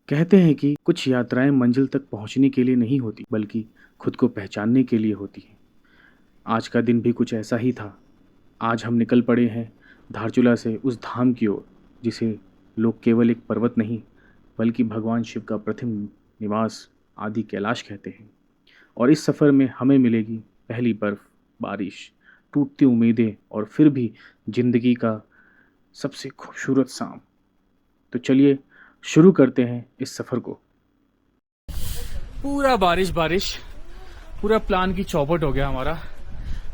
कहते हैं कि कुछ यात्राएं मंजिल तक पहुंचने के लिए नहीं होती बल्कि खुद को पहचानने के लिए होती हैं। आज का दिन भी कुछ ऐसा ही था। आज हम निकल पड़े हैं धारचूला से उस धाम की ओर जिसे लोग केवल एक पर्वत नहीं बल्कि भगवान शिव का प्रथम निवास आदि कैलाश कहते हैं। और इस सफ़र में हमें मिलेगी पहली बर्फ़, बारिश, टूटती उम्मीदें और फिर भी ज़िंदगी का सबसे खूबसूरत शाम। तो चलिए शुरू करते हैं इस सफ़र को। पूरा बारिश बारिश, पूरा प्लान की चौपट हो गया हमारा।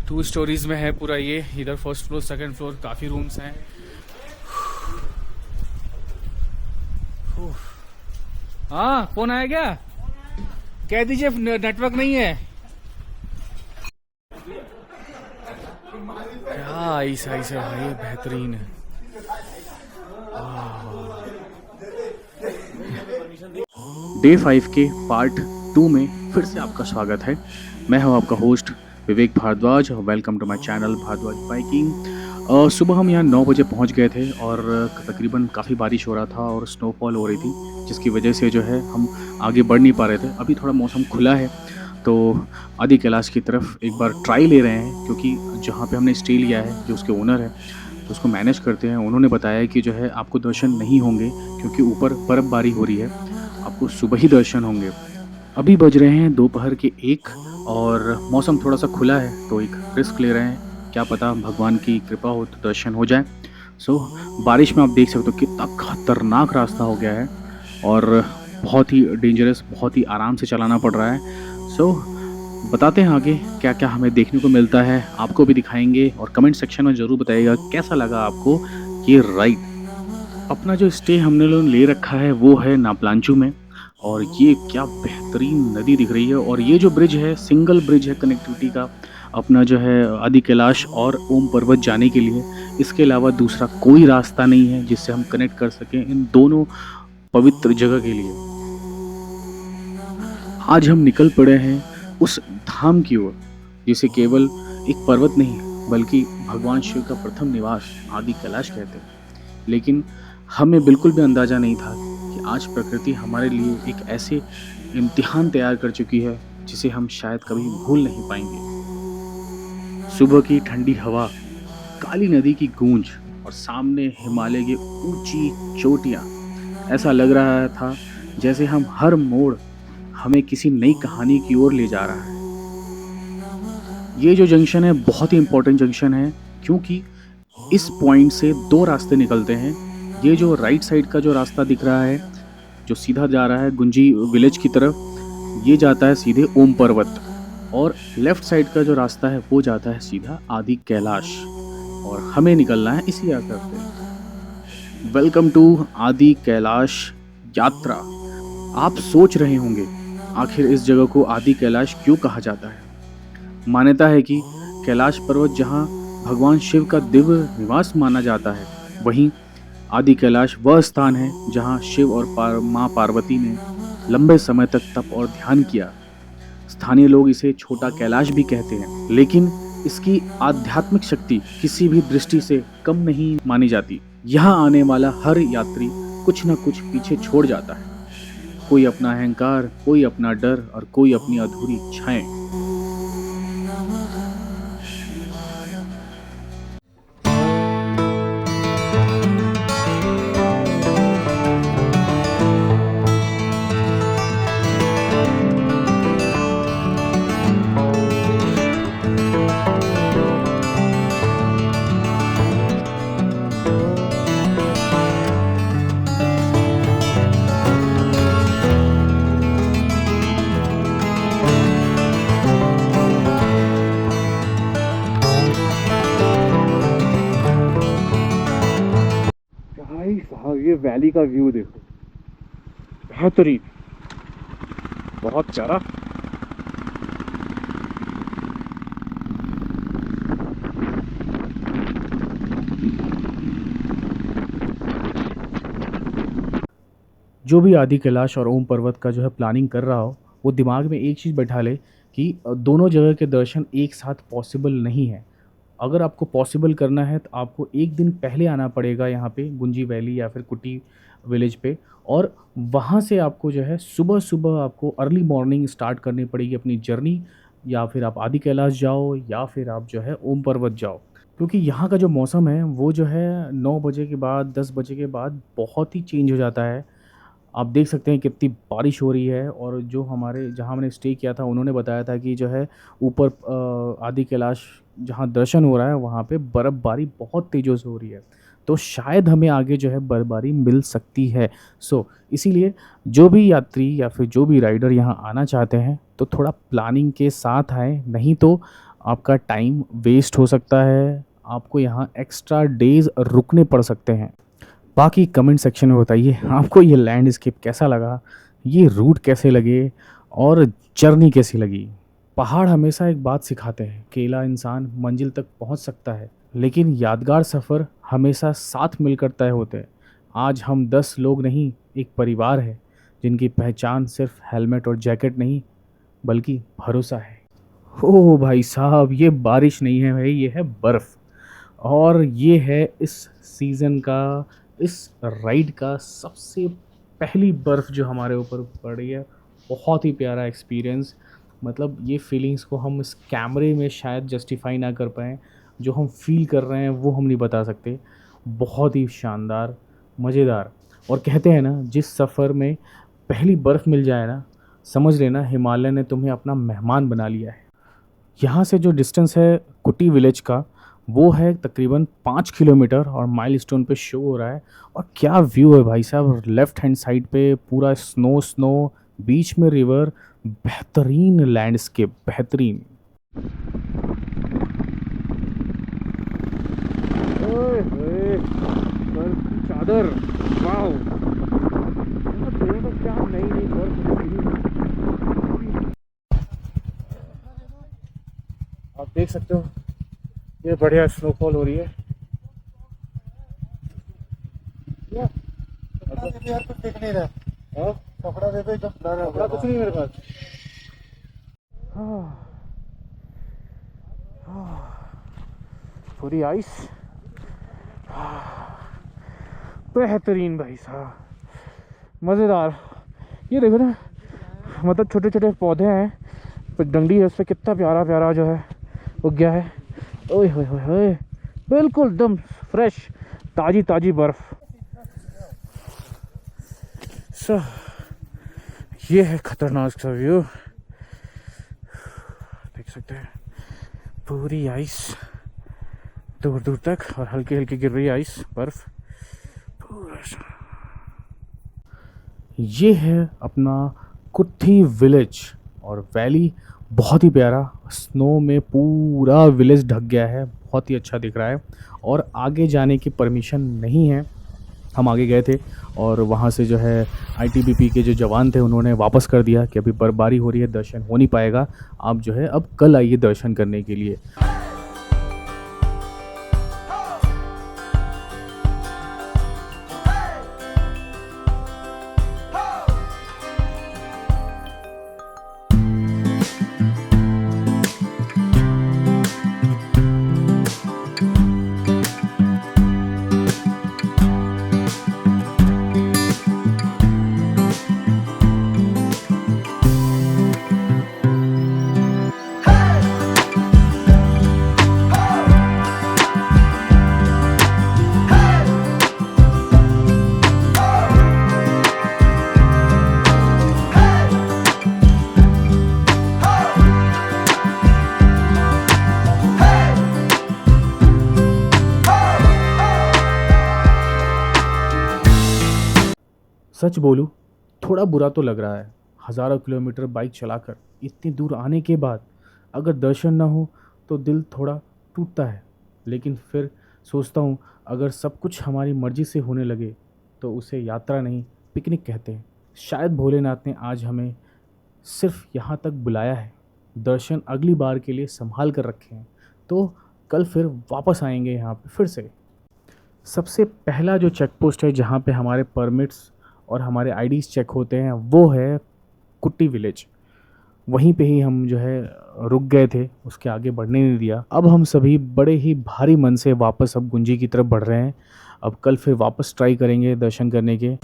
2 स्टोरीज में है पूरा ये, इधर फर्स्ट फ्लोर सेकंड फ्लोर काफी रूम्स हैं। हाँ, फोन आया क्या? कह दीजिए नेटवर्क नहीं है। क्या ऐसा ऐसा भाई, बेहतरीन है। डे 5 के पार्ट 2 में फिर से आपका स्वागत है। मैं हूं आपका होस्ट विवेक भारद्वाज और welcome to my channel Bharadwaj biking. सुबह हम यहाँ 9 बजे पहुँच गए थे और तकरीबन काफ़ी बारिश हो रहा था और स्नोफॉल हो रही थी, जिसकी वजह से जो है हम आगे बढ़ नहीं पा रहे थे। अभी थोड़ा मौसम खुला है तो आदि कैलाश की तरफ एक बार ट्राई ले रहे हैं, क्योंकि जहाँ पे हमने स्टे लिया है जो उसके ओनर है जो उसको मैनेज करते हैं, उन्होंने बताया कि जो है आपको दर्शन नहीं होंगे क्योंकि ऊपर बर्फ़बारी हो रही है, आपको सुबह ही दर्शन होंगे। अभी बज रहे हैं दोपहर के 1 और मौसम थोड़ा सा खुला है तो एक रिस्क ले रहे हैं, क्या पता भगवान की कृपा हो तो दर्शन हो जाए। सो बारिश में आप देख सकते हो कितना खतरनाक रास्ता हो गया है और बहुत ही डेंजरस, बहुत ही आराम से चलाना पड़ रहा है। सो बताते हैं आगे क्या क्या हमें देखने को मिलता है, आपको भी दिखाएंगे और कमेंट सेक्शन में ज़रूर बताइएगा कैसा लगा आपको ये राइड। अपना जो स्टे हमने लोग ले रखा है वो है नापलांचू में, और ये क्या बेहतरीन नदी दिख रही है। और ये जो ब्रिज है सिंगल ब्रिज है कनेक्टिविटी का, अपना जो है आदि कैलाश और ओम पर्वत जाने के लिए। इसके अलावा दूसरा कोई रास्ता नहीं है जिससे हम कनेक्ट कर सकें इन दोनों पवित्र जगह के लिए। आज हम निकल पड़े हैं उस धाम की ओर जिसे केवल एक पर्वत नहीं बल्कि भगवान शिव का प्रथम निवास आदि कैलाश कहते हैं। लेकिन हमें बिल्कुल भी अंदाज़ा नहीं था कि आज प्रकृति हमारे लिए एक ऐसे इम्तिहान तैयार कर चुकी है जिसे हम शायद कभी भूल नहीं पाएंगे। सुबह की ठंडी हवा, काली नदी की गूंज और सामने हिमालय की ऊंची चोटियाँ, ऐसा लग रहा था जैसे हम हर मोड़ हमें किसी नई कहानी की ओर ले जा रहा है। ये जो जंक्शन है बहुत ही इम्पोर्टेंट जंक्शन है, क्योंकि इस पॉइंट से 2 रास्ते निकलते हैं। ये जो राइट साइड का जो रास्ता दिख रहा है जो सीधा जा रहा है गुंजी विलेज की तरफ, ये जाता है सीधे ओम पर्वत, और लेफ्ट साइड का जो रास्ता है वो जाता है सीधा आदि कैलाश, और हमें निकलना है इसी रास्ते पे। वेलकम टू आदि कैलाश यात्रा। आप सोच रहे होंगे आखिर इस जगह को आदि कैलाश क्यों कहा जाता है। मान्यता है कि कैलाश पर्वत जहाँ भगवान शिव का दिव्य निवास माना जाता है, वहीं आदि कैलाश वह स्थान है जहाँ शिव और माँ पार्वती ने लंबे समय तक तप और ध्यान किया। स्थानीय लोग इसे छोटा कैलाश भी कहते हैं, लेकिन इसकी आध्यात्मिक शक्ति किसी भी दृष्टि से कम नहीं मानी जाती। यहाँ आने वाला हर यात्री कुछ न कुछ पीछे छोड़ जाता है, कोई अपना अहंकार, कोई अपना डर और कोई अपनी अधूरी इच्छाएं। भाई साहब ये वैली का व्यू देखो, बेहतरीन, बहुत प्यारा। जो भी आदि कैलाश और ओम पर्वत का जो है प्लानिंग कर रहा हो, वो दिमाग में एक चीज़ बैठा ले कि दोनों जगह के दर्शन एक साथ पॉसिबल नहीं है। अगर आपको पॉसिबल करना है तो आपको एक दिन पहले आना पड़ेगा यहाँ पे गुंजी वैली या फिर कुटी विलेज पे, और वहाँ से आपको जो है सुबह-सुबह आपको अर्ली मॉर्निंग स्टार्ट करनी पड़ेगी अपनी जर्नी, या फिर आप आदि कैलाश जाओ या फिर आप जो है ओम पर्वत जाओ। क्योंकि यहाँ का जो मौसम है वो जो है 9 बजे के बाद 10 बजे के बाद बहुत ही चेंज हो जाता है। आप देख सकते हैं कितनी बारिश हो रही है, और जो हमारे जहाँ हमने स्टे किया था उन्होंने बताया था कि जो है ऊपर आदि कैलाश जहाँ दर्शन हो रहा है वहाँ पे बर्फ़बारी बहुत तेज़ों से हो रही है। तो शायद हमें आगे जो है बर्फ़बारी मिल सकती है। इसीलिए जो भी यात्री या फिर जो भी राइडर यहाँ आना चाहते हैं तो थोड़ा प्लानिंग के साथ आएँ, नहीं तो आपका टाइम वेस्ट हो सकता है, आपको यहाँ एक्स्ट्रा डेज़ रुकने पड़ सकते हैं। बाकी कमेंट सेक्शन में बताइए आपको ये लैंडस्केप कैसा लगा, ये रूट कैसे लगे और जर्नी कैसी लगी। पहाड़ हमेशा एक बात सिखाते हैं, अकेला इंसान मंजिल तक पहुंच सकता है लेकिन यादगार सफ़र हमेशा साथ मिलकर तय होते हैं। आज हम 10 लोग नहीं, एक परिवार है जिनकी पहचान सिर्फ हेलमेट और जैकेट नहीं बल्कि भरोसा है। ओह भाई साहब, ये बारिश नहीं है भाई, ये है बर्फ़। और ये है इस सीज़न का, इस राइड का सबसे पहली बर्फ़ जो हमारे ऊपर पड़ रही है। बहुत ही प्यारा एक्सपीरियंस, मतलब ये फीलिंग्स को हम इस कैमरे में शायद जस्टिफाई ना कर पाएँ, जो हम फ़ील कर रहे हैं वो हम नहीं बता सकते। बहुत ही शानदार, मज़ेदार। और कहते हैं ना, जिस सफ़र में पहली बर्फ़ मिल जाए ना, समझ लेना हिमालय ने तुम्हें अपना मेहमान बना लिया है। यहाँ से जो डिस्टेंस है कुटी विलेज का, वो है तकरीबन 5 किलोमीटर, और माइलस्टोन पे शो हो रहा है। और क्या व्यू है भाई साहब, लेफ़्ट हैंड साइड पे पूरा स्नो, बीच में रिवर, बेहतरीन लैंडस्केप, बेहतरीन। ओए होए, बर्फ की चादर, वाओ! तो क्या नई बर्फ, आप देख सकते हो ये बढ़िया स्नोफॉल हो रही है। यार कुछ दिख नहीं रहा। हाँ? कपड़ा दे दो, एकदम ब्लर है। कपड़ा कुछ नहीं मेरे पास। पूरी आइस, बेहतरीन भाई साहब, मज़ेदार। ये देखो ना, मतलब छोटे छोटे पौधे हैं, पर डंडी है उस पर, कितना प्यारा प्यारा जो है उग गया है। ओए होए होए होए, बिल्कुल एकदम फ्रेश, ताज़ी ताज़ी बर्फ़। ये है खतरनाक सा व्यू, देख सकते हैं पूरी आइस दूर दूर तक, और हल्की हल्की गिर रही है आइस, बर्फ़ पूरा। ये है अपना कुट्टी विलेज, और वैली बहुत ही प्यारा, स्नो में पूरा विलेज ढक गया है, बहुत ही अच्छा दिख रहा है। और आगे जाने की परमिशन नहीं है। हम आगे गए थे और वहाँ से जो है आईटीबीपी के जो जवान थे उन्होंने वापस कर दिया कि अभी बर्फबारी हो रही है, दर्शन हो नहीं पाएगा, आप जो है अब कल आइए दर्शन करने के लिए। सच बोलूँ, थोड़ा बुरा तो लग रहा है, हज़ारों किलोमीटर बाइक चलाकर इतनी दूर आने के बाद अगर दर्शन ना हो तो दिल थोड़ा टूटता है। लेकिन फिर सोचता हूँ, अगर सब कुछ हमारी मर्ज़ी से होने लगे तो उसे यात्रा नहीं, पिकनिक कहते हैं। शायद भोलेनाथ ने आज हमें सिर्फ यहाँ तक बुलाया है, दर्शन अगली बार के लिए संभाल कर रखे हैं, तो कल फिर वापस आएंगे यहाँ पे फिर से। सबसे पहला जो चेक पोस्ट है जहाँ पे हमारे परमिट्स और हमारे आईडीज़ चेक होते हैं वो है कुट्टी विलेज। वहीं पे ही हम जो है रुक गए थे, उसके आगे बढ़ने नहीं दिया। अब हम सभी बड़े ही भारी मन से वापस अब गुंजी की तरफ बढ़ रहे हैं। अब कल फिर वापस ट्राई करेंगे दर्शन करने के।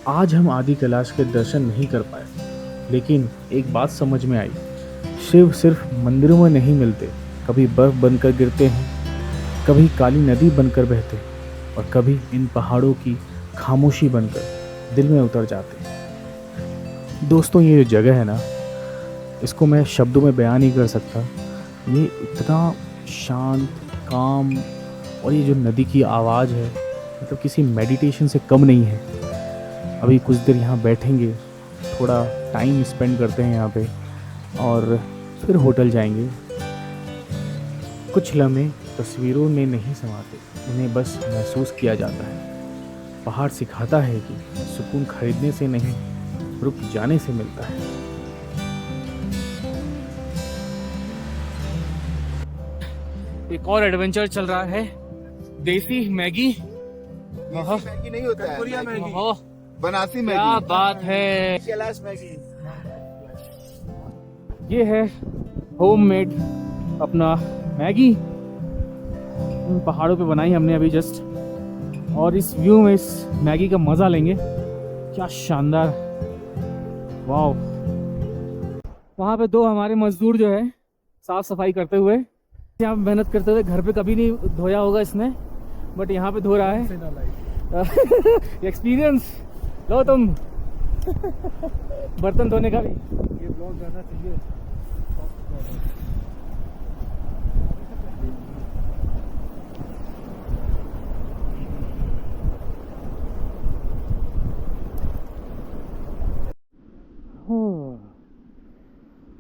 आज हम आदि कैलाश के दर्शन नहीं कर पाए, लेकिन एक बात समझ में आई, शिव सिर्फ मंदिरों में नहीं मिलते, कभी बर्फ बनकर गिरते हैं, कभी काली नदी बनकर बहते हैं और कभी इन पहाड़ों की खामोशी बनकर दिल में उतर जाते हैं। दोस्तों, ये जो जगह है ना, इसको मैं शब्दों में बयान नहीं कर सकता। ये इतना शांत, काम, और ये जो नदी की आवाज़ है, मतलब किसी मेडिटेशन से कम नहीं है। अभी कुछ देर यहाँ बैठेंगे, थोड़ा टाइम स्पेंड करते हैं यहाँ पे और फिर होटल जाएंगे। कुछ लम्हे तस्वीरों में नहीं समाते, उन्हें बस महसूस किया जाता है। पहाड़ सिखाता है कि सुकून खरीदने से नहीं, रुक जाने से मिलता है। एक और एडवेंचर चल रहा है, देसी मैगी। मैगी नहीं होता है, कोरिया मैगी। बनासी मैगी। क्या बात है। कैलाश मैगी। ये है होममेड अपना मैगी, इन पहाड़ों पे बनाई हमने अभी जस्ट, और इस व्यू में इस मैगी का मज़ा लेंगे। क्या शानदार, वाह। वहाँ पे दो हमारे मजदूर जो है साफ सफाई करते हुए, यहाँ मेहनत करते हुए, घर पे कभी नहीं धोया होगा इसने, बट यहाँ पे धो रहा है। एक्सपीरियंस लो तुम। बर्तन धोने का भी ये ब्लॉग जाना चाहिए।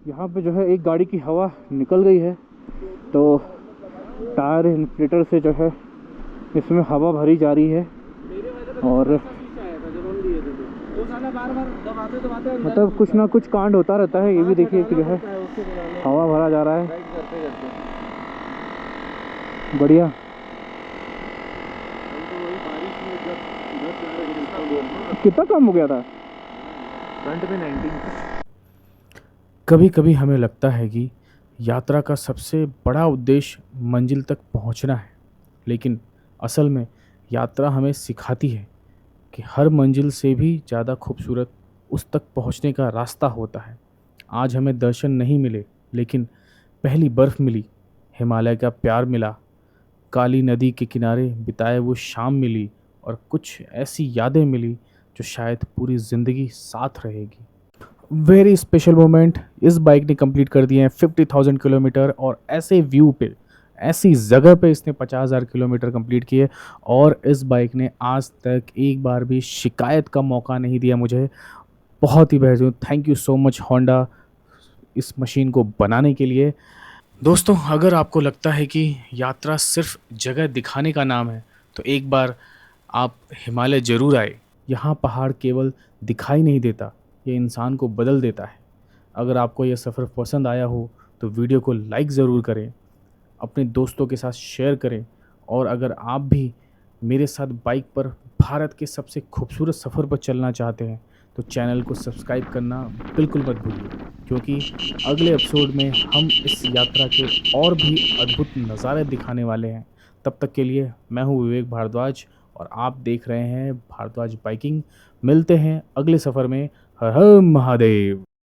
यहाँ पे जो है एक गाड़ी की हवा निकल गई है, तो टायर इन्फ्लेटर से जो है इसमें हवा भरी जा रही है, और मतलब कुछ ना कुछ कांड होता रहता है। ये भी देखिए कि जो है हवा भरा जा रहा है। बढ़िया। कितना कम हो गया था फ्रंट में 19। कभी कभी हमें लगता है कि यात्रा का सबसे बड़ा उद्देश्य मंजिल तक पहुंचना है, लेकिन असल में यात्रा हमें सिखाती है कि हर मंजिल से भी ज़्यादा खूबसूरत उस तक पहुंचने का रास्ता होता है। आज हमें दर्शन नहीं मिले, लेकिन पहली बर्फ़ मिली, हिमालय का प्यार मिला, काली नदी के किनारे बिताए वो शाम मिली, और कुछ ऐसी यादें मिली जो शायद पूरी ज़िंदगी साथ रहेगी। वेरी स्पेशल मोमेंट इस बाइक ने कंप्लीट कर दिए हैं 50,000 किलोमीटर, और ऐसे व्यू पे, ऐसी जगह पे इसने 50,000 किलोमीटर कंप्लीट किए, और इस बाइक ने आज तक एक बार भी शिकायत का मौका नहीं दिया मुझे। बहुत ही बेहतरीन, thank you so much Honda इस मशीन को बनाने के लिए। दोस्तों, अगर आपको लगता है कि यात्रा सिर्फ जगह दिखाने का नाम है, तो एक बार आप हिमालय ज़रूर आए। यहाँ पहाड़ केवल दिखाई नहीं देता, ये इंसान को बदल देता है। अगर आपको यह सफ़र पसंद आया हो तो वीडियो को लाइक ज़रूर करें, अपने दोस्तों के साथ शेयर करें, और अगर आप भी मेरे साथ बाइक पर भारत के सबसे खूबसूरत सफ़र पर चलना चाहते हैं तो चैनल को सब्सक्राइब करना बिल्कुल मत भूलिए, क्योंकि अगले एपिसोड में हम इस यात्रा के और भी अद्भुत नज़ारे दिखाने वाले हैं। तब तक के लिए मैं हूँ विवेक भारद्वाज, और आप देख रहे हैं भारद्वाज बाइकिंग। मिलते हैं अगले सफ़र में। हर हर महादेव।